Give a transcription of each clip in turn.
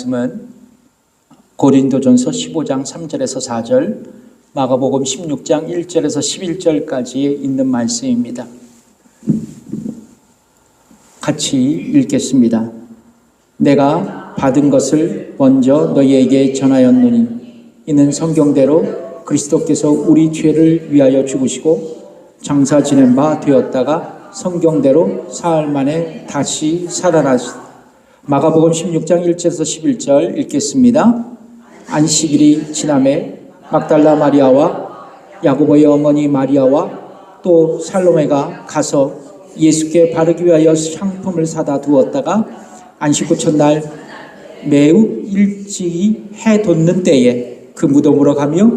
말씀은 고린도전서 15장 3절에서 4절, 마가복음 16장 1절에서 11절까지 있는 말씀입니다. 같이 읽겠습니다. 내가 받은 것을 먼저 너희에게 전하였노니 이는 성경대로 그리스도께서 우리 죄를 위하여 죽으시고 장사 지낸 바 되었다가 성경대로 사흘 만에 다시 살아나시다. 마가복음 16장 1절에서 11절 읽겠습니다. 안식일이 지남에 막달라 마리아와 야고보의 어머니 마리아와 또 살로메가 가서 예수께 바르기 위하여 향품을 사다 두었다가 안식 후 첫날 매우 일찍이 해 돋는 때에 그 무덤으로 가며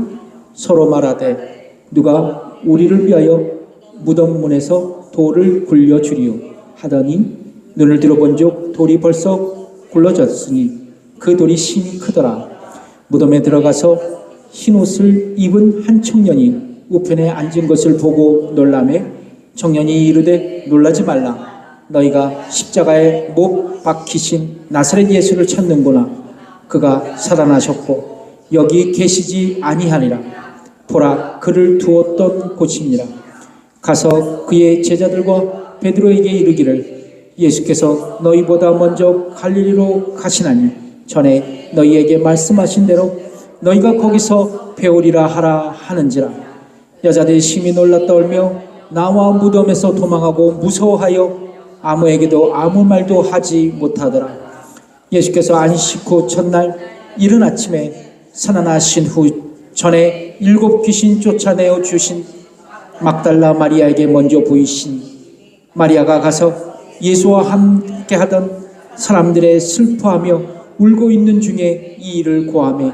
서로 말하되 누가 우리를 위하여 무덤 문에서 돌을 굴려주리요 하더니 눈을 들어본즉 돌이 벌써 굴러졌으니 그 돌이 심히 크더라. 무덤에 들어가서 흰옷을 입은 한 청년이 우편에 앉은 것을 보고 놀라매 청년이 이르되 놀라지 말라. 너희가 십자가에 못 박히신 나사렛 예수를 찾는구나. 그가 살아나셨고 여기 계시지 아니하니라. 보라, 그를 두었던 곳이니라. 가서 그의 제자들과 베드로에게 이르기를 예수께서 너희보다 먼저 갈릴리로 가시나니 전에 너희에게 말씀하신 대로 너희가 거기서 배우리라 하라 하는지라. 여자들이 심히 놀라 떨며 나와 무덤에서 도망하고 무서워하여 아무에게도 아무 말도 하지 못하더라. 예수께서 안식 후 첫날 이른 아침에 살아나신 후 전에 7 귀신 쫓아내어 주신 막달라 마리아에게 먼저 보이시니 마리아가 가서 예수와 함께 하던 사람들의 슬퍼하며 울고 있는 중에 이 일을 고하매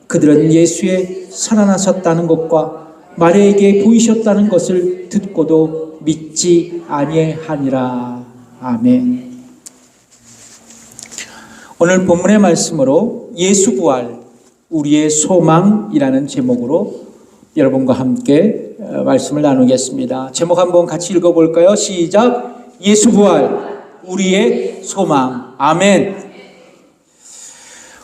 그들은 예수의 살아나셨다는 것과 마리아에게 보이셨다는 것을 듣고도 믿지 아니하니라. 아멘. 오늘 본문의 말씀으로 예수 부활, 우리의 소망이라는 제목으로 여러분과 함께 말씀을 나누겠습니다. 제목 한번 같이 읽어볼까요? 시작. 예수 부활, 우리의 소망. 아멘.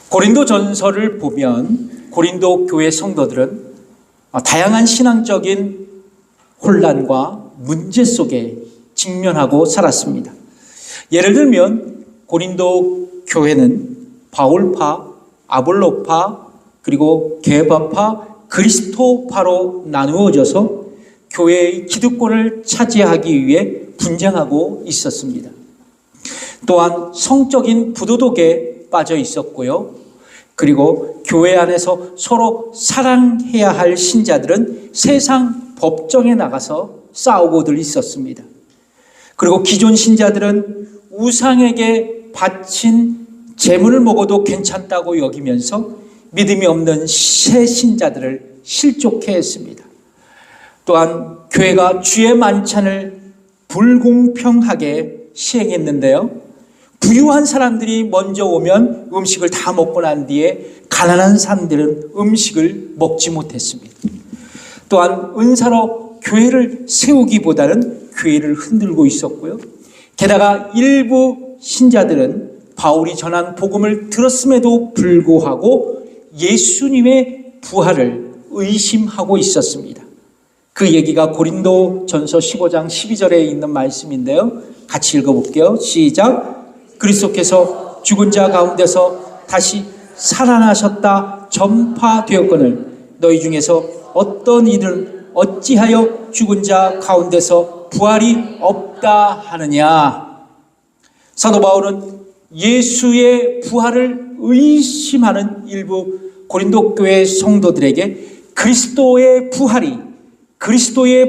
고린도 전서를 보면 고린도 교회 성도들은 다양한 신앙적인 혼란과 문제 속에 직면하고 살았습니다. 예를 들면 고린도 교회는 바울파, 아볼로파, 그리고 게바파, 그리스도파로 나누어져서 교회의 기득권을 차지하기 위해 분쟁하고 있었습니다. 또한 성적인 부도덕에 빠져 있었고요. 그리고 교회 안에서 서로 사랑해야 할 신자들은 세상 법정에 나가서 싸우고들 있었습니다. 그리고 기존 신자들은 우상에게 바친 재물을 먹어도 괜찮다고 여기면서 믿음이 없는 새 신자들을 실족해 했습니다. 또한 교회가 주의 만찬을 불공평하게 시행했는데요. 부유한 사람들이 먼저 오면 음식을 다 먹고 난 뒤에 가난한 사람들은 음식을 먹지 못했습니다. 또한 은사로 교회를 세우기보다는 교회를 흔들고 있었고요. 게다가 일부 신자들은 바울이 전한 복음을 들었음에도 불구하고 예수님의 부활을 의심하고 있었습니다. 그 얘기가 고린도 전서 15장 12절에 있는 말씀인데요. 같이 읽어볼게요. 시작. 그리스도께서 죽은 자 가운데서 다시 살아나셨다 전파되었거늘 너희 중에서 어떤 이들은 어찌하여 죽은 자 가운데서 부활이 없다 하느냐. 사도 바울은 예수의 부활을 의심하는 일부 고린도 교회 성도들에게 그리스도의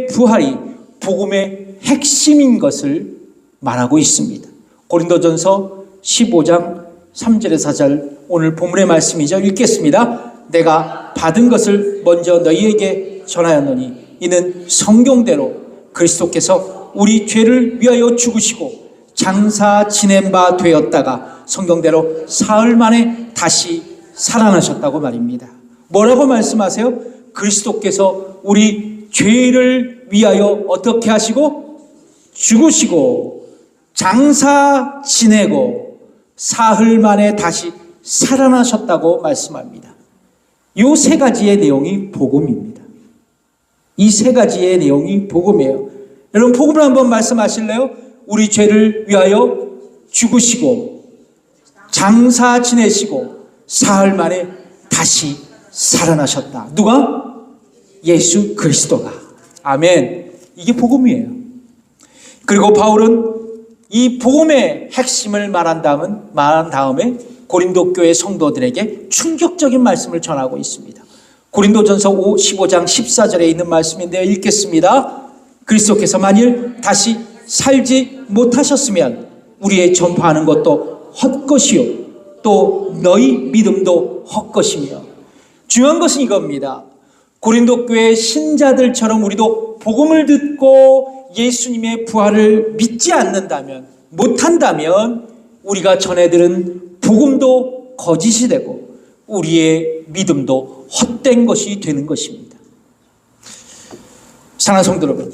부활이 복음의 핵심인 것을 말하고 있습니다. 고린도전서 15장 3절에서 4절 오늘 본문의 말씀이죠. 읽겠습니다. 내가 받은 것을 먼저 너희에게 전하였노니 이는 성경대로 그리스도께서 우리 죄를 위하여 죽으시고 장사 지낸 바 되었다가 성경대로 사흘 만에 다시 살아나셨다고 말입니다. 뭐라고 말씀하세요? 그리스도께서 우리 죄를 위하여 어떻게 하시고 죽으시고 장사 지내고 사흘 만에 다시 살아나셨다고 말씀합니다. 이 세 가지의 내용이 복음입니다. 이 세 가지의 내용이 복음이에요. 여러분, 복음을 한번 말씀하실래요? 우리 죄를 위하여 죽으시고 장사 지내시고 사흘 만에 다시 살아나셨다. 누가? 예수 그리스도가. 아멘. 이게 복음이에요. 그리고 바울은 이 복음의 핵심을 말한 다음에 고린도 교회 성도들에게 충격적인 말씀을 전하고 있습니다. 고린도전서 15장 14절에 있는 말씀인데요. 읽겠습니다. 그리스도께서 만일 다시 살지 못하셨으면 우리의 전파하는 것도 헛것이요 또 너희 믿음도 헛것이며. 중요한 것은 이겁니다. 고린도 교회 신자들처럼 우리도 복음을 듣고 예수님의 부활을 믿지 않는다면, 못한다면 우리가 전해들은 복음도 거짓이 되고 우리의 믿음도 헛된 것이 되는 것입니다. 사랑하는 성도 여러분,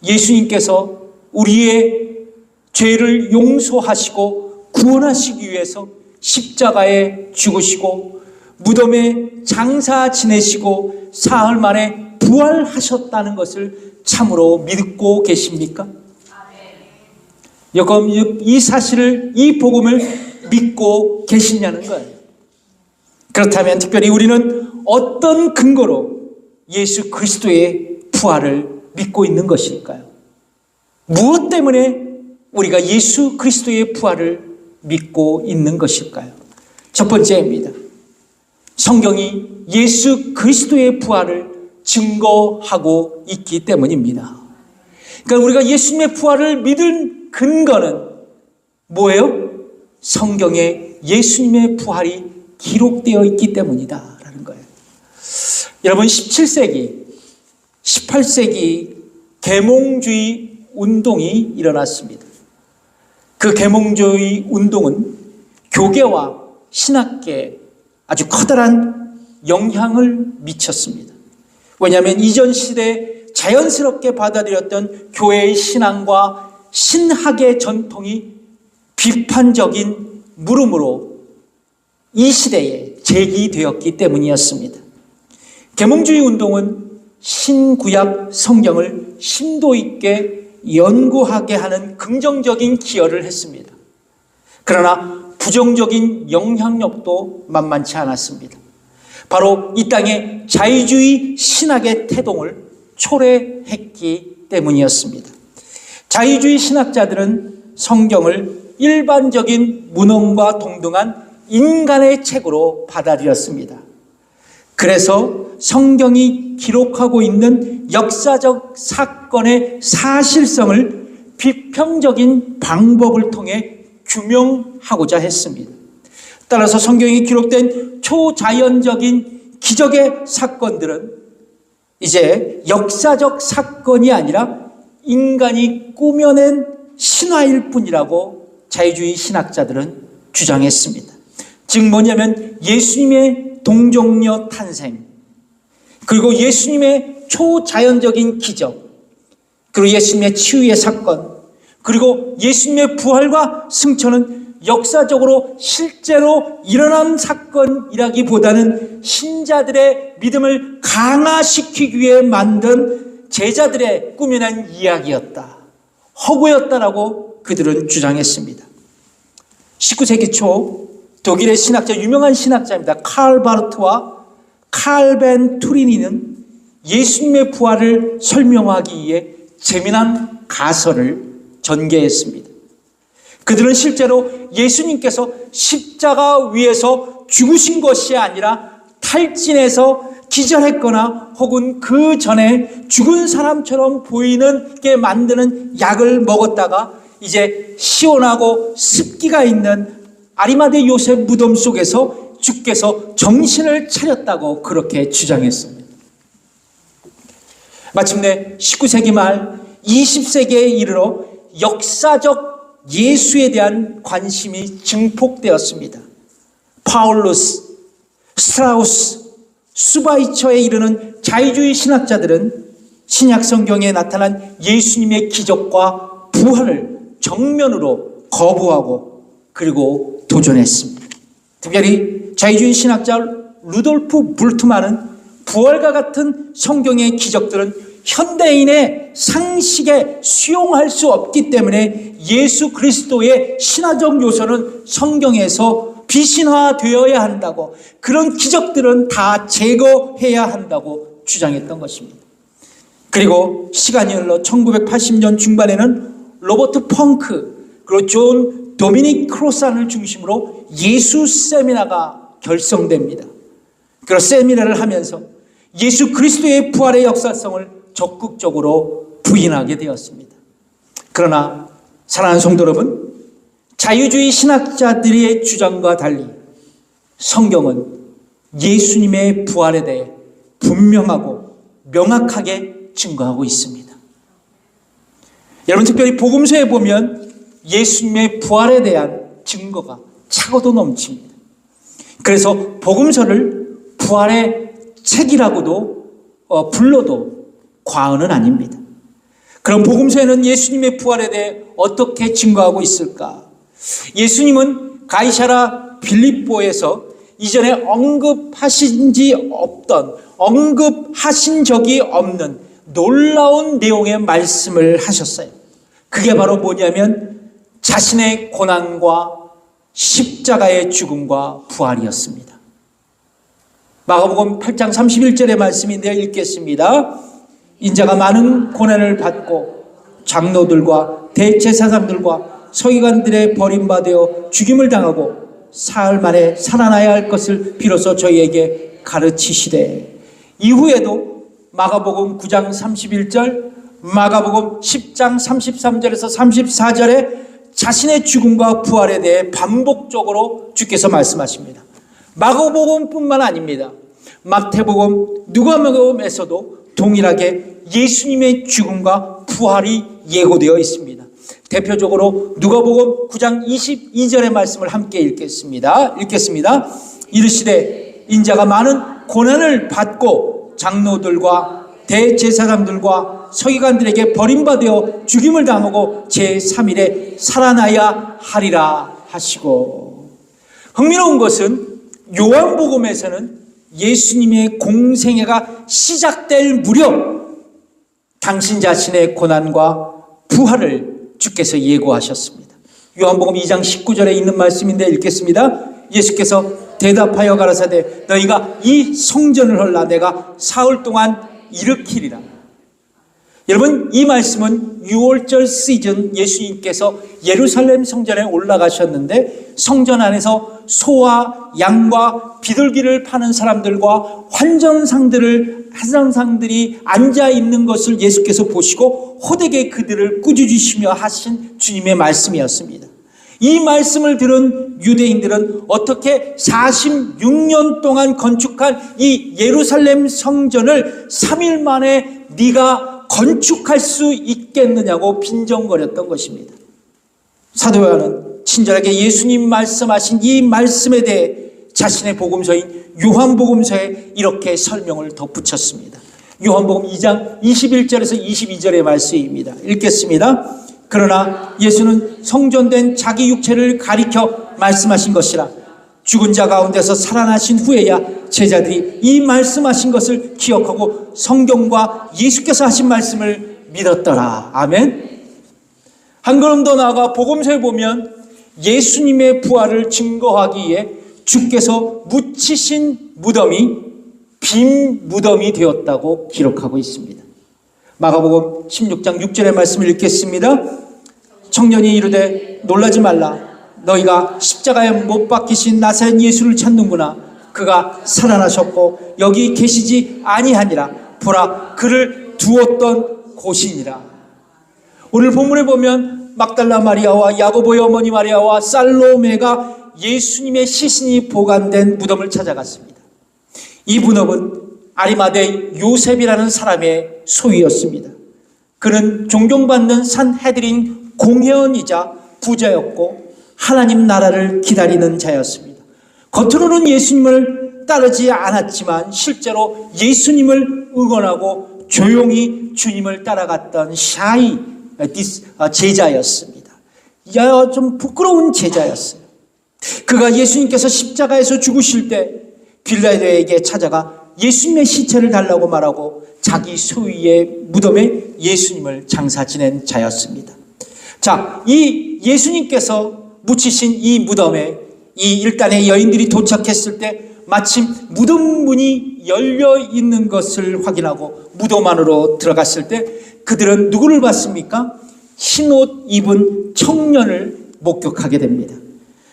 예수님께서 우리의 죄를 용서하시고 구원하시기 위해서 십자가에 죽으시고 무덤에 장사 지내시고 사흘 만에 부활하셨다는 것을 참으로 믿고 계십니까? 여러분, 이 사실을, 이 복음을 믿고 계시냐는 거예요. 그렇다면 특별히 우리는 어떤 근거로 예수 그리스도의 부활을 믿고 있는 것일까요? 무엇 때문에 우리가 예수 그리스도의 부활을 믿고 있는 것일까요? 첫 번째입니다. 성경이 예수 그리스도의 부활을 증거하고 있기 때문입니다. 그러니까 우리가 예수님의 부활을 믿은 근거는 뭐예요? 성경에 예수님의 부활이 기록되어 있기 때문이다 라는 거예요. 여러분, 17세기, 18세기 계몽주의 운동이 일어났습니다. 그 계몽주의 운동은 교계와 신학계에 아주 커다란 영향을 미쳤습니다. 왜냐하면 이전 시대에 자연스럽게 받아들였던 교회의 신앙과 신학의 전통이 비판적인 물음으로 이 시대에 제기되었기 때문이었습니다. 계몽주의 운동은 신구약 성경을 심도 있게 연구하게 하는 긍정적인 기여를 했습니다. 그러나 부정적인 영향력도 만만치 않았습니다. 바로 이 땅에 자유주의 신학의 태동을 초래했기 때문이었습니다. 자유주의 신학자들은 성경을 일반적인 문헌과 동등한 인간의 책으로 받아들였습니다. 그래서 성경이 기록하고 있는 역사적 사건의 사실성을 비평적인 방법을 통해 규명하고자 했습니다. 따라서 성경에 기록된 초자연적인 기적의 사건들은 이제 역사적 사건이 아니라 인간이 꾸며낸 신화일 뿐이라고 자유주의 신학자들은 주장했습니다. 즉 뭐냐면 예수님의 동정녀 탄생, 그리고 예수님의 초자연적인 기적, 그리고 예수님의 치유의 사건, 그리고 예수님의 부활과 승천은 역사적으로 실제로 일어난 사건이라기보다는 신자들의 믿음을 강화시키기 위해 만든 제자들의 꾸며낸 이야기였다, 허구였다라고 그들은 주장했습니다. 19세기 초 독일의 신학자, 유명한 신학자입니다. 칼 바르트와 칼벤 투리니는 예수님의 부활을 설명하기 위해 재미난 가설을 전개했습니다. 그들은 실제로 예수님께서 십자가 위에서 죽으신 것이 아니라 탈진해서 기절했거나 혹은 그 전에 죽은 사람처럼 보이게 만드는 약을 먹었다가 이제 시원하고 습기가 있는 아리마대 요셉 무덤 속에서 주께서 정신을 차렸다고 그렇게 주장했습니다. 마침내 19세기 말 20세기에 이르러 역사적 예수에 대한 관심이 증폭되었습니다. 파울루스, 스트라우스, 수바이처에 이르는 자유주의 신학자들은 신약 성경에 나타난 예수님의 기적과 부활을 정면으로 거부하고 그리고 도전했습니다. 특별히 자유주의 신학자 루돌프 불트만은 부활과 같은 성경의 기적들은 현대인의 상식에 수용할 수 없기 때문에 예수 그리스도의 신화적 요소는 성경에서 비신화되어야 한다고, 그런 기적들은 다 제거해야 한다고 주장했던 것입니다. 그리고 시간이 흘러 1980년 중반에는 로버트 펑크 그리고 존 도미닉 크로산을 중심으로 예수 세미나가 결성됩니다. 그런 세미나를 하면서 예수 그리스도의 부활의 역사성을 적극적으로 부인하게 되었습니다. 그러나 사랑하는 성도 여러분, 자유주의 신학자들의 주장과 달리 성경은 예수님의 부활에 대해 분명하고 명확하게 증거하고 있습니다. 여러분, 특별히 복음서에 보면 예수님의 부활에 대한 증거가 차고도 넘칩니다. 그래서 복음서를 부활의 책이라고도 불러도 과언은 아닙니다. 그럼 복음서에는 예수님의 부활에 대해 어떻게 증거하고 있을까? 예수님은 가이사랴 빌립보에서 이전에 언급하신 적이 없는 놀라운 내용의 말씀을 하셨어요. 그게 바로 뭐냐면 자신의 고난과 십자가의 죽음과 부활이었습니다. 마가복음 8장 31절의 말씀인데요, 읽겠습니다. 인자가 많은 고난을 받고 장로들과 대제사장들과 서기관들의 버림받아 죽임을 당하고 사흘 만에 살아나야 할 것을 비로소 저희에게 가르치시되, 이후에도 마가복음 9장 31절, 마가복음 10장 33절에서 34절에 자신의 죽음과 부활에 대해 반복적으로 주께서 말씀하십니다. 마가복음뿐만 아닙니다. 마태복음, 누가복음에서도 동일하게 예수님의 죽음과 부활이 예고되어 있습니다. 대표적으로 누가복음 9장 22절의 말씀을 함께 읽겠습니다. 이르시되 인자가 많은 고난을 받고 장로들과 대제사장들과 서기관들에게 버림받아 죽임을 당하고 제3일에 살아나야 하리라 하시고, 흥미로운 것은 요한복음에서는 예수님의 공생애가 시작될 무렵 당신 자신의 고난과 부활을 주께서 예고하셨습니다. 요한복음 2장 19절에 있는 말씀인데 읽겠습니다. 예수께서 대답하여 가라사대 너희가 이 성전을 헐라 내가 사흘 동안 일으키리라. 여러분, 이 말씀은 6월절 시즌 예수님께서 예루살렘 성전에 올라가셨는데 성전 안에서 소와 양과 비둘기를 파는 사람들과 환전상들이 앉아 있는 것을 예수께서 보시고 호되게 그들을 꾸짖으시며 하신 주님의 말씀이었습니다. 이 말씀을 들은 유대인들은 어떻게 46년 동안 건축한 이 예루살렘 성전을 3일 만에 네가 건축할 수 있겠느냐고 빈정거렸던 것입니다. 사도 요한은 친절하게 예수님 말씀하신 이 말씀에 대해 자신의 복음서인 요한복음서에 이렇게 설명을 덧붙였습니다. 요한복음 2장 21절에서 22절의 말씀입니다. 읽겠습니다. 그러나 예수는 성전된 자기 육체를 가리켜 말씀하신 것이라. 죽은 자 가운데서 살아나신 후에야 제자들이 이 말씀하신 것을 기억하고 성경과 예수께서 하신 말씀을 믿었더라. 아멘. 한 걸음 더 나아가 복음서에 보면 예수님의 부활을 증거하기 위해 주께서 묻히신 무덤이 빈 무덤이 되었다고 기록하고 있습니다. 마가복음 16장 6절의 말씀을 읽겠습니다. 청년이 이르되 놀라지 말라. 너희가 십자가에 못 박히신 나사렛 예수를 찾는구나. 그가 살아나셨고 여기 계시지 아니하니라. 보라, 그를 두었던 곳이니라. 오늘 본문에 보면 막달라 마리아와 야고보의 어머니 마리아와 살로메가 예수님의 시신이 보관된 무덤을 찾아갔습니다. 이 무덤은 아리마대 요셉이라는 사람의 소유였습니다. 그는 존경받는 산헤드린 공회원이자 부자였고 하나님 나라를 기다리는 자였습니다. 겉으로는 예수님을 따르지 않았지만 실제로 예수님을 응원하고 조용히 주님을 따라갔던 샤이 제자였습니다. 좀 부끄러운 제자였어요. 그가 예수님께서 십자가에서 죽으실 때 빌라도에게 찾아가 예수님의 시체를 달라고 말하고 자기 소유의 무덤에 예수님을 장사 지낸 자였습니다. 자, 이 예수님께서 묻히신 이 무덤에 이 일단의 여인들이 도착했을 때 마침 무덤 문이 열려 있는 것을 확인하고 무덤 안으로 들어갔을 때 그들은 누구를 봤습니까? 흰옷 입은 청년을 목격하게 됩니다.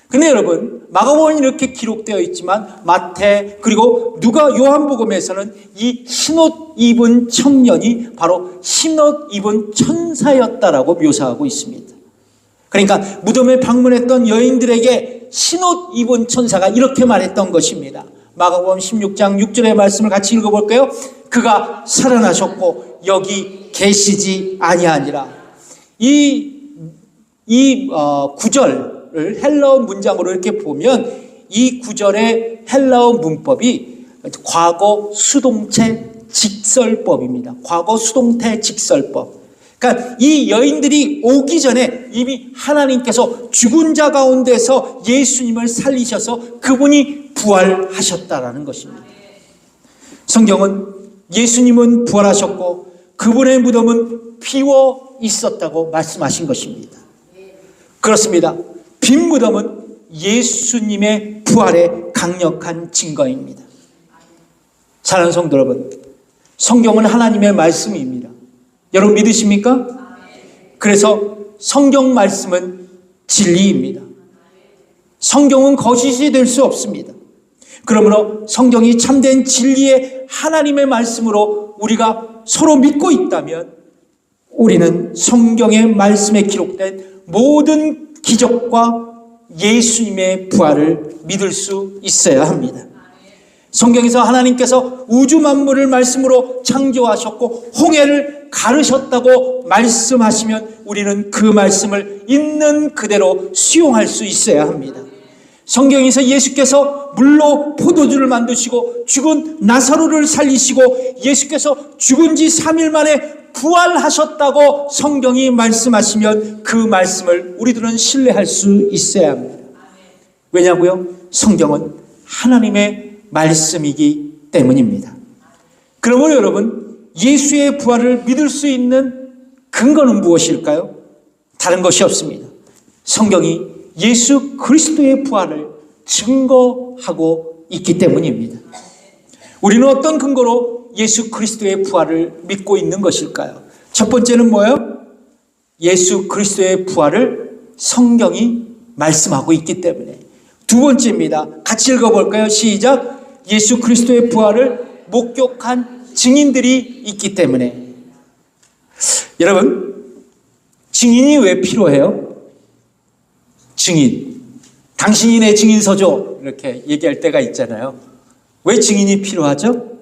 근데 여러분, 마가복음은 이렇게 기록되어 있지만 마태 그리고 누가 요한복음에서는 이 흰옷 입은 청년이 바로 흰옷 입은 천사였다라고 묘사하고 있습니다. 그러니까 무덤에 방문했던 여인들에게 흰옷 입은 천사가 이렇게 말했던 것입니다. 마가복음 16장 6절의 말씀을 같이 읽어볼까요? 그가 살아나셨고 여기 계시지 아니하니라. 이 구절을 헬라어 문장으로 이렇게 보면 이 구절의 헬라어 문법이 과거 수동태 직설법입니다. 과거 수동태 직설법. 그러니까 이 여인들이 오기 전에 이미 하나님께서 죽은 자 가운데서 예수님을 살리셔서 그분이 부활하셨다라는 것입니다. 성경은 예수님은 부활하셨고 그분의 무덤은 비워 있었다고 말씀하신 것입니다. 그렇습니다. 빈 무덤은 예수님의 부활의 강력한 증거입니다. 사랑하는 성도 여러분, 성경은 하나님의 말씀입니다. 여러분 믿으십니까? 그래서 성경 말씀은 진리입니다. 성경은 거짓이 될 수 없습니다. 그러므로 성경이 참된 진리의 하나님의 말씀으로 우리가 서로 믿고 있다면 우리는 성경의 말씀에 기록된 모든 기적과 예수님의 부활을 믿을 수 있어야 합니다. 성경에서 하나님께서 우주 만물을 말씀으로 창조하셨고 홍해를 가르셨다고 말씀하시면 우리는 그 말씀을 있는 그대로 수용할 수 있어야 합니다. 성경에서 예수께서 물로 포도주를 만드시고 죽은 나사로를 살리시고 예수께서 죽은 지 3일 만에 부활하셨다고 성경이 말씀하시면 그 말씀을 우리들은 신뢰할 수 있어야 합니다. 왜냐고요? 성경은 하나님의 말씀이기 때문입니다. 그러므로 여러분, 예수의 부활을 믿을 수 있는 근거는 무엇일까요? 다른 것이 없습니다. 성경이 예수 그리스도의 부활을 증거하고 있기 때문입니다. 우리는 어떤 근거로 예수 그리스도의 부활을 믿고 있는 것일까요? 첫 번째는 뭐예요? 예수 그리스도의 부활을 성경이 말씀하고 있기 때문에. 두 번째입니다. 같이 읽어볼까요? 시작. 예수 그리스도의 부활을 목격한 증인들이 있기 때문에. 여러분, 증인이 왜 필요해요? 증인. 당신이 내 증인서 줘. 이렇게 얘기할 때가 있잖아요. 왜 증인이 필요하죠?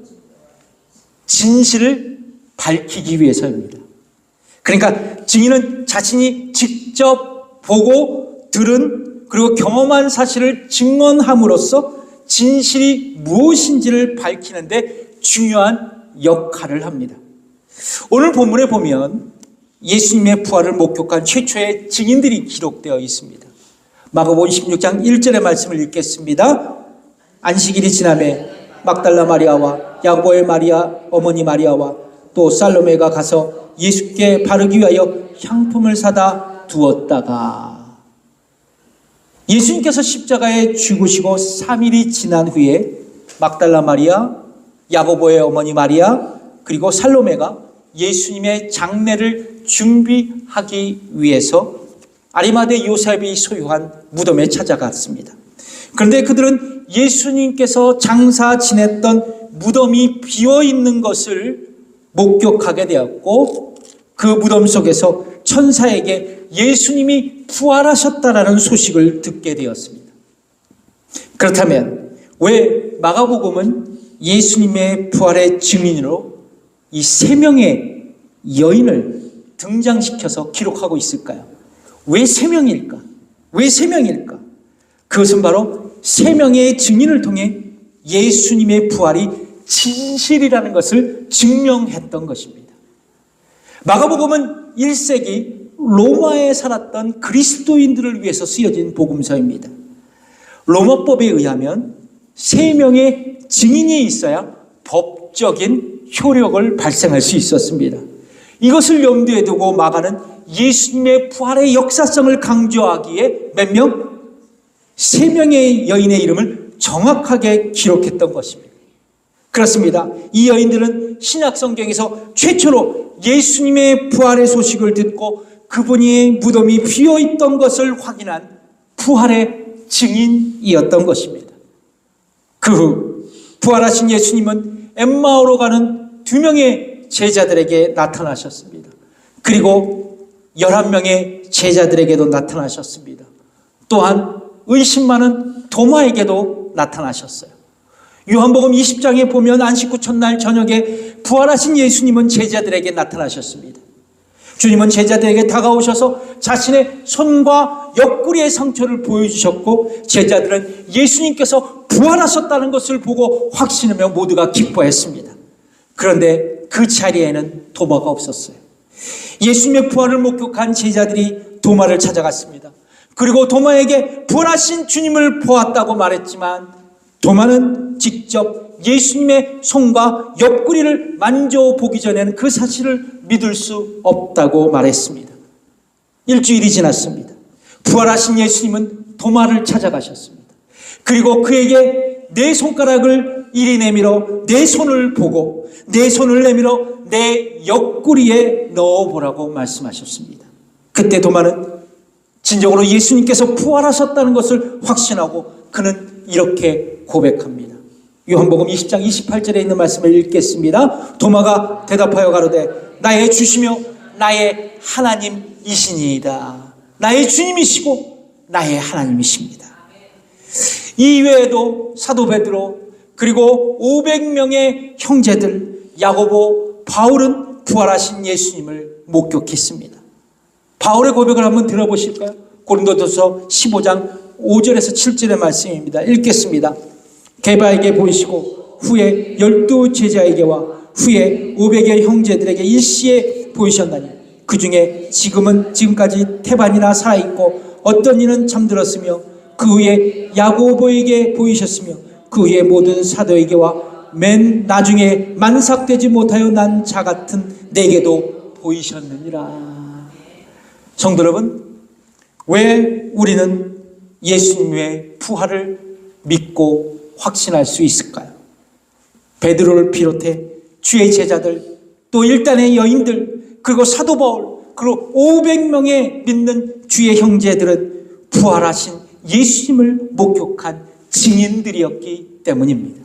진실을 밝히기 위해서입니다. 그러니까 증인은 자신이 직접 보고 들은 그리고 경험한 사실을 증언함으로써 진실이 무엇인지를 밝히는데 중요한 역할을 합니다. 오늘 본문에 보면 예수님의 부활을 목격한 최초의 증인들이 기록되어 있습니다. 마가복음 16장 1절의 말씀을 읽겠습니다. 안식일이 지나매 막달라 마리아와 야고보의 마리아 어머니 마리아와 또 살로메가 가서 예수께 바르기 위하여 향품을 사다 두었다가 예수님께서 십자가에 죽으시고 3일이 지난 후에 막달라 마리아, 야고보의 어머니 마리아 그리고 살로메가 예수님의 장례를 준비하기 위해서 아리마대 요셉이 소유한 무덤에 찾아갔습니다. 그런데 그들은 예수님께서 장사 지냈던 무덤이 비어있는 것을 목격하게 되었고 그 무덤 속에서 천사에게 예수님이 부활하셨다라는 소식을 듣게 되었습니다. 그렇다면 왜 마가복음은 예수님의 부활의 증인으로 이 3명의 여인을 등장시켜서 기록하고 있을까요? 왜 3명일까? 왜 3명일까? 그것은 바로 3명의 증인을 통해 예수님의 부활이 진실이라는 것을 증명했던 것입니다. 마가복음은 1세기 로마에 살았던 그리스도인들을 위해서 쓰여진 복음서입니다. 로마법에 의하면 3명의 증인이 있어야 법적인 효력을 발생할 수 있었습니다. 이것을 염두에 두고 마가는 예수님의 부활의 역사성을 강조하기에 몇 명? 3명의 여인의 이름을 정확하게 기록했던 것입니다. 그렇습니다. 이 여인들은 신약 성경에서 최초로 예수님의 부활의 소식을 듣고 그분의 무덤이 비어있던 것을 확인한 부활의 증인이었던 것입니다. 그 후 부활하신 예수님은 엠마오로 가는 2명의 제자들에게 나타나셨습니다. 그리고 11명의 제자들에게도 나타나셨습니다. 또한 의심 많은 도마에게도 나타나셨어요. 요한복음 20장에 보면 안식 후 첫날 저녁에 부활하신 예수님은 제자들에게 나타나셨습니다. 주님은 제자들에게 다가오셔서 자신의 손과 옆구리의 상처를 보여주셨고 제자들은 예수님께서 부활하셨다는 것을 보고 확신하며 모두가 기뻐했습니다. 그런데 그 자리에는 도마가 없었어요. 예수님의 부활을 목격한 제자들이 도마를 찾아갔습니다. 그리고 도마에게 부활하신 주님을 보았다고 말했지만 도마는 직접 예수님의 손과 옆구리를 만져보기 전에는 그 사실을 믿을 수 없다고 말했습니다. 일주일이 지났습니다. 부활하신 예수님은 도마를 찾아가셨습니다. 그리고 그에게 내 손가락을 이리 내밀어 내 손을 보고 내 손을 내밀어 내 옆구리에 넣어보라고 말씀하셨습니다. 그때 도마는 진정으로 예수님께서 부활하셨다는 것을 확신하고 그는 이렇게 고백합니다. 요한복음 20장 28절에 있는 말씀을 읽겠습니다. 도마가 대답하여 가로되 나의 주시며 나의 하나님이시니이다. 나의 주님이시고 나의 하나님이십니다. 이 외에도 사도 베드로 그리고 500명의 형제들 야고보, 바울은 부활하신 예수님을 목격했습니다. 바울의 고백을 한번 들어보실까요? 고린도전서 15장 5절에서 7절의 말씀입니다. 읽겠습니다. 게바에게 보이시고 후에 12 제자에게와 후에 500의 형제들에게 일시에 보이셨나니 그 중에 지금까지 태반이나 살아있고 어떤 이는 잠들었으며 그 후에 야고보에게 보이셨으며 그 후에 모든 사도에게와 맨 나중에 만삭되지 못하여 난 자 같은 내게도 보이셨느니라. 성도 여러분, 왜 우리는 예수님의 부활을 믿고 확신할 수 있을까요? 베드로를 비롯해 주의 제자들, 또 일단의 여인들, 그리고 사도 바울, 그리고 500명의 믿는 주의 형제들은 부활하신 예수님을 목격한 증인들이었기 때문입니다.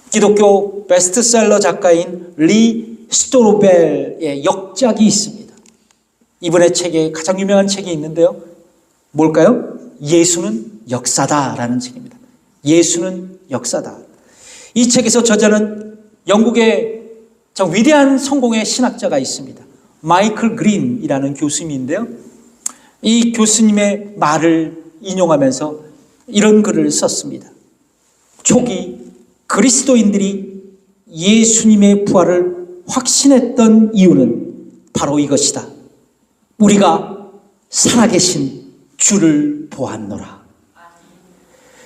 기독교 베스트셀러 작가인 리 스토로벨의 역작이 있습니다. 이분의 책에 가장 유명한 책이 있는데요. 뭘까요? 예수는 역사다라는 책입니다. 예수는 역사다. 이 책에서 저자는 영국의 참 위대한 성공의 신학자가 있습니다. 마이클 그린이라는 교수님인데요. 이 교수님의 말을 인용하면서 이런 글을 썼습니다. 초기 그리스도인들이 예수님의 부활을 확신했던 이유는 바로 이것이다. 우리가 살아계신 주를 보았노라.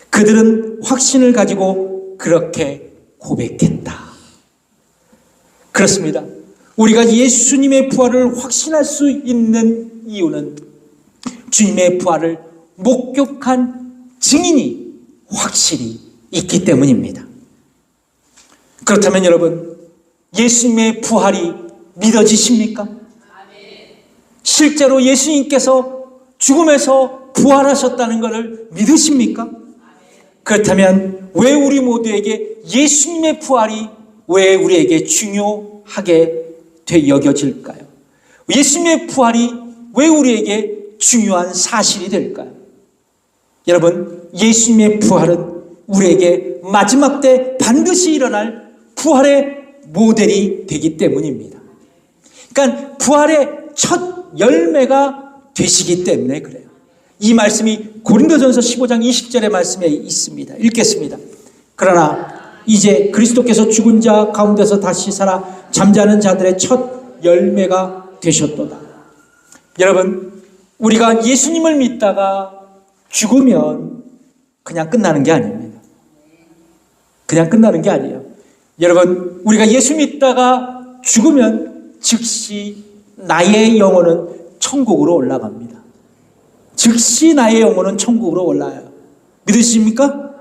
그들은 확신을 가지고 그렇게 고백했다. 그렇습니다. 우리가 예수님의 부활을 확신할 수 있는 이유는 주님의 부활을 목격한 증인이 확실히 있기 때문입니다. 그렇다면 여러분, 예수님의 부활이 믿어지십니까? 실제로 예수님께서 죽음에서 부활하셨다는 것을 믿으십니까? 그렇다면 왜 우리 모두에게 예수님의 부활이 왜 우리에게 중요하게 여겨질까요? 예수님의 부활이 왜 우리에게 중요한 사실이 될까요? 여러분, 예수님의 부활은 우리에게 마지막 때 반드시 일어날 부활의 모델이 되기 때문입니다. 그러니까 부활의 첫 열매가 되시기 때문에 그래요. 이 말씀이 고린도전서 15장 20절의 말씀에 있습니다. 읽겠습니다. 그러나 이제 그리스도께서 죽은 자 가운데서 다시 살아 잠자는 자들의 첫 열매가 되셨도다. 여러분, 우리가 예수님을 믿다가 죽으면 그냥 끝나는 게 아닙니다. 그냥 끝나는 게 아니에요. 여러분, 우리가 예수 믿다가 죽으면 즉시 나의 영혼은 천국으로 올라갑니다. 즉시 나의 영혼은 천국으로 올라요. 믿으십니까?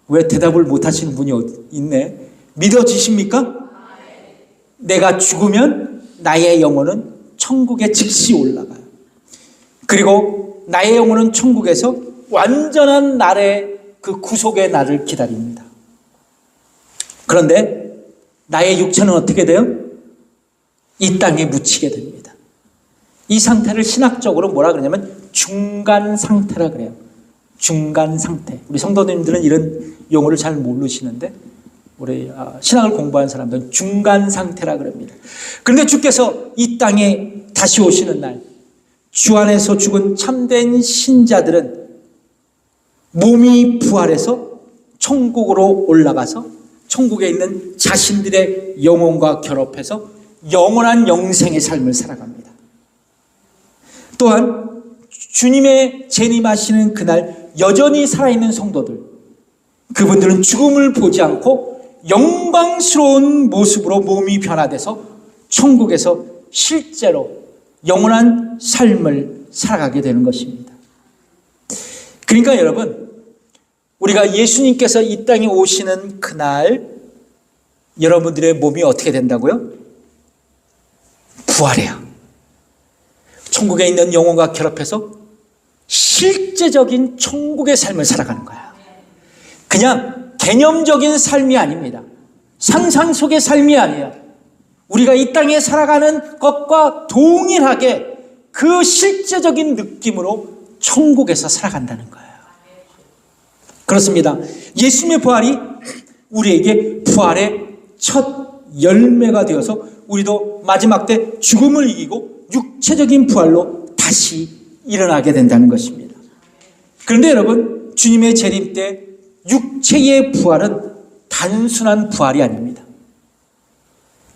왜 대답을 못 하시는 분이 있네? 믿어지십니까? 내가 죽으면 나의 영혼은 천국에 즉시 올라가요. 그리고 나의 영혼은 천국에서 완전한 날의 그 구속의 날을 기다립니다. 그런데 나의 육체는 어떻게 돼요? 이 땅에 묻히게 됩니다. 이 상태를 신학적으로 뭐라 그러냐면 중간 상태라 그래요. 중간 상태. 우리 성도님들은 이런 용어를 잘 모르시는데 우리 신학을 공부한 사람들은 중간 상태라 그럽니다. 그런데 주께서 이 땅에 다시 오시는 날, 주 안에서 죽은 참된 신자들은 몸이 부활해서 천국으로 올라가서 천국에 있는 자신들의 영혼과 결합해서 영원한 영생의 삶을 살아갑니다. 또한 주님의 재림하시는 그날 여전히 살아있는 성도들, 그분들은 죽음을 보지 않고 영광스러운 모습으로 몸이 변화돼서 천국에서 실제로 영원한 삶을 살아가게 되는 것입니다. 그러니까 여러분, 우리가 예수님께서 이 땅에 오시는 그날 여러분들의 몸이 어떻게 된다고요? 부활해요. 천국에 있는 영혼과 결합해서 실제적인 천국의 삶을 살아가는 거예요. 그냥 개념적인 삶이 아닙니다. 상상 속의 삶이 아니에요. 우리가 이 땅에 살아가는 것과 동일하게 그 실제적인 느낌으로 천국에서 살아간다는 거예요. 그렇습니다. 예수님의 부활이 우리에게 부활의 첫 열매가 되어서 우리도 마지막 때 죽음을 이기고 육체적인 부활로 다시 일어나게 된다는 것입니다. 그런데 여러분, 주님의 재림 때 육체의 부활은 단순한 부활이 아닙니다.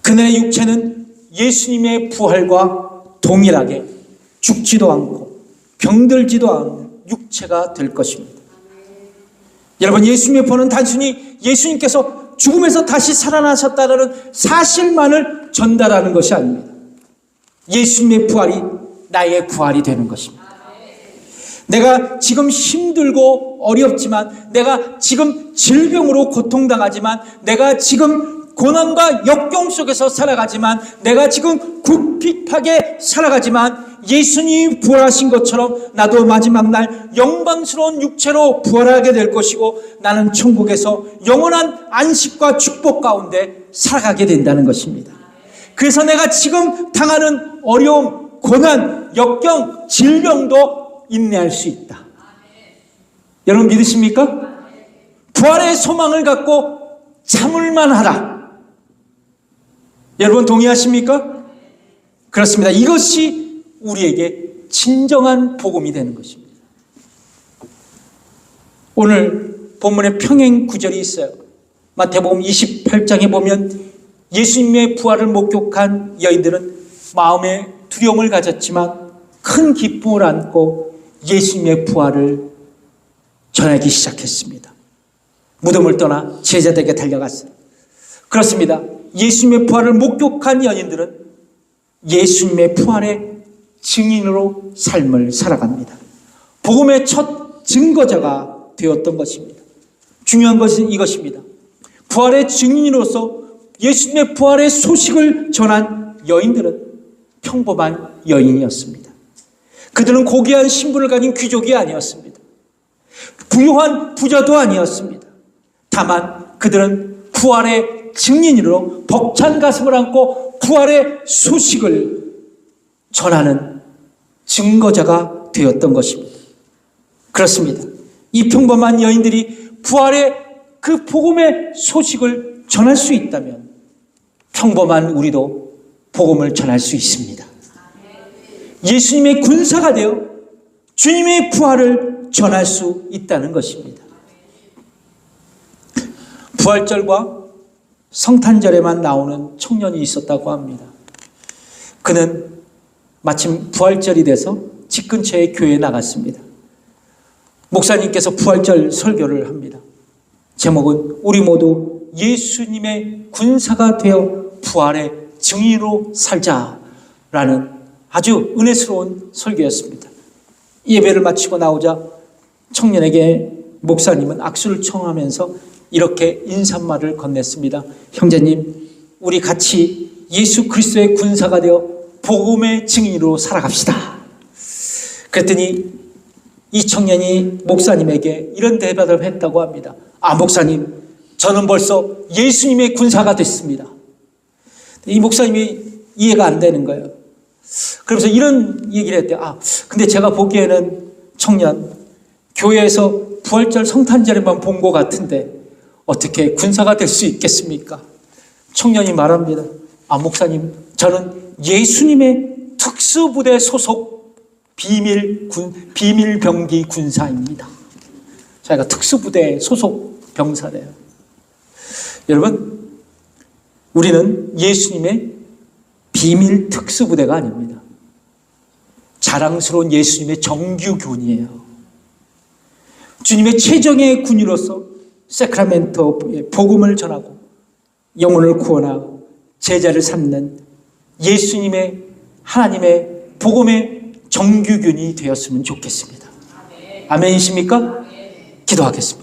그날의 육체는 예수님의 부활과 동일하게 죽지도 않고 병들지도 않은 육체가 될 것입니다. 여러분, 예수님의 부활은 단순히 예수님께서 죽음에서 다시 살아나셨다는 사실만을 전달하는 것이 아닙니다. 예수님의 부활이 나의 부활이 되는 것입니다. 내가 지금 힘들고 어렵지만, 내가 지금 질병으로 고통당하지만, 내가 지금 고난과 역경 속에서 살아가지만, 내가 지금 굽핏하게 살아가지만 예수님이 부활하신 것처럼 나도 마지막 날 영광스러운 육체로 부활하게 될 것이고, 나는 천국에서 영원한 안식과 축복 가운데 살아가게 된다는 것입니다. 그래서 내가 지금 당하는 어려움, 고난, 역경, 질병도 인내할 수 있다. 여러분 믿으십니까? 부활의 소망을 갖고 참을만 하라. 여러분 동의하십니까? 그렇습니다. 이것이 우리에게 진정한 복음이 되는 것입니다. 오늘 본문에 평행 구절이 있어요. 마태복음 28장에 보면 예수님의 부활을 목격한 여인들은 마음에 두려움을 가졌지만 큰 기쁨을 안고 예수님의 부활을 전하기 시작했습니다. 무덤을 떠나 제자들에게 달려갔어요. 그렇습니다. 예수님의 부활을 목격한 연인들은 예수님의 부활의 증인으로 삶을 살아갑니다. 복음의 첫 증거자가 되었던 것입니다. 중요한 것은 이것입니다. 부활의 증인으로서 예수님의 부활의 소식을 전한 여인들은 평범한 여인이었습니다. 그들은 고귀한 신분을 가진 귀족이 아니었습니다. 부유한 부자도 아니었습니다. 다만 그들은 부활의 증인으로 벅찬 가슴을 안고 부활의 소식을 전하는 증거자가 되었던 것입니다. 그렇습니다. 이 평범한 여인들이 부활의 그 복음의 소식을 전할 수 있다면 평범한 우리도 복음을 전할 수 있습니다. 예수님의 군사가 되어 주님의 부활을 전할 수 있다는 것입니다. 부활절과 성탄절에만 나오는 청년이 있었다고 합니다. 그는 마침 부활절이 돼서 집 근처의 교회에 나갔습니다. 목사님께서 부활절 설교를 합니다. 제목은 우리 모두 예수님의 군사가 되어 부활의 증인으로 살자라는 아주 은혜스러운 설교였습니다. 예배를 마치고 나오자 청년에게 목사님은 악수를 청하면서 이렇게 인사말을 건넸습니다. 형제님, 우리 같이 예수 그리스도의 군사가 되어 복음의 증인으로 살아갑시다. 그랬더니 이 청년이 목사님에게 이런 대답을 했다고 합니다. 아, 목사님, 저는 벌써 예수님의 군사가 됐습니다. 이 목사님이 이해가 안 되는 거예요. 그러면서 이런 얘기를 했대요. 아, 근데 제가 보기에는 청년, 교회에서 부활절 성탄절에만 본 것 같은데 어떻게 군사가 될 수 있겠습니까? 청년이 말합니다. 아, 목사님, 저는 예수님의 특수부대 소속 비밀병기 군사입니다. 자기가 특수부대 소속 병사래요. 여러분, 우리는 예수님의 비밀 특수부대가 아닙니다. 자랑스러운 예수님의 정규군이에요. 주님의 최정예 군인으로서 세크라멘토의 복음을 전하고 영혼을 구원하고 제자를 삼는 예수님의 하나님의 복음의 정규군이 되었으면 좋겠습니다. 아멘이십니까? 기도하겠습니다.